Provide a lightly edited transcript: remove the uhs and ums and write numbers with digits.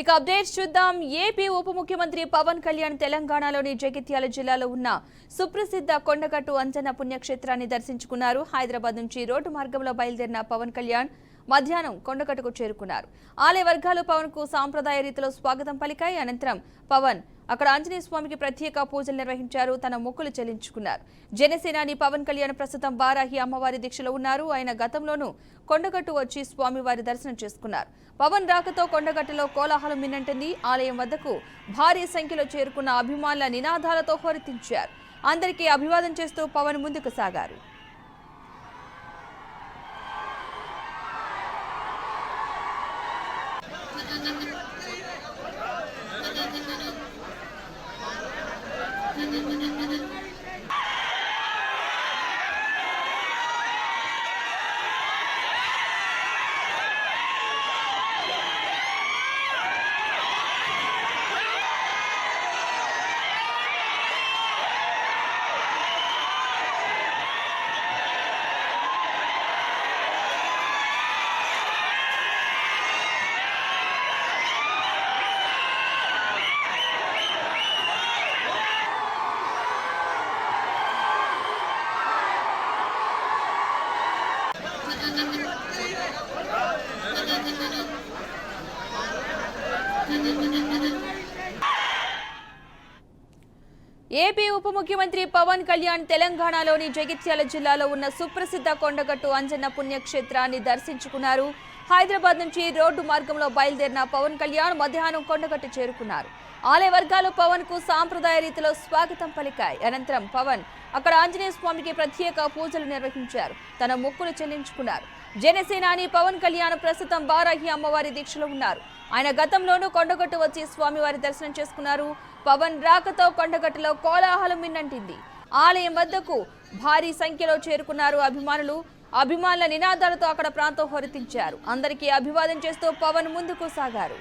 ఇక అప్డేట్స్ చూద్దాం. ఏపీ ఉప ముఖ్యమంత్రి పవన్ కళ్యాణ్ తెలంగాణలోని జగిత్యాల జిల్లాలో ఉన్న సుప్రసిద్ధ కొండగట్టు అంజన్న పుణ్యక్షేత్రాన్ని దర్శించుకున్నారు. హైదరాబాద్ నుంచి రోడ్డు మార్గంలో బయలుదేరిన పవన్ కళ్యాణ్ మధ్యాహ్నం కొండగట్టుకు చేరుకున్నారు. ఆలయ వర్గాలు పవన్ కు సాంప్రదాయ రీతిలో స్వాగతం పలికాయి. అనంతరం పవన్ అక్కడ ఆంజనేయ స్వామికి ప్రత్యేక పూజలు నిర్వహించారు. తన మొక్కులు చెల్లించుకున్నారు. జనసేనాని పవన్ కళ్యాణ్ ప్రస్తుతం వారాహి అమ్మవారి దీక్షలో ఉన్నారు. ఆయన గతంలోనూ కొండగట్టు వచ్చి స్వామివారి దర్శనం చేసుకున్నారు. పవన్ రాకతో కొండగట్టులో కోలాహలం మిన్నంటింది. ఆలయం వద్దకు భారీ సంఖ్యలో చేరుకున్న అభిమానుల నినాదాలతో హోరెత్తించారు. అందరికీ అభివాదం చేస్తూ పవన్ ముందుకు సాగారు. ఏపీ ఉప ముఖ్యమంత్రి పవన్ కళ్యాణ్ తెలంగాణలోని జగిత్యాల జిల్లాలో ఉన్న సుప్రసిద్ధ కొండగట్టు అంజన్న పుణ్యక్షేత్రాన్ని దర్శించుకున్నారు. హైదరాబాద్ నుంచి రోడ్డు మార్గంలో బయలుదేరిన పవన్ కళ్యాణ్ మధ్యాహ్నం కొండగట్టు చేరుకున్నారు. ఆలయ వర్గాలు పవన్ కు సాంప్రదాయ రీతిలో స్వాగతం పలికాయి. అనంతరం పవన్ అక్కడ ఆంజనేయ స్వామికి ప్రత్యేక పూజలు నిర్వహించారు. తన మొక్కులు చెల్లించుకున్నారు. జనసేనాని పవన్ కళ్యాణ్ ప్రస్తుతం వారాహి అమ్మవారి దీక్షలో ఉన్నారు. ఆయన గతంలోనూ కొండగట్టు వచ్చి స్వామివారి దర్శనం చేసుకున్నారు. పవన్ రాకతో కొండగట్టులో కోలాహలం మిన్నంటింది. ఆలయం వద్దకు భారీ సంఖ్యలో చేరుకున్నారు అభిమానుల నినాదాలతో అక్కడ ప్రాంతం హోరెత్తించారు. అందరికీ అభివాదం చేస్తూ పవన్ ముందుకు సాగారు.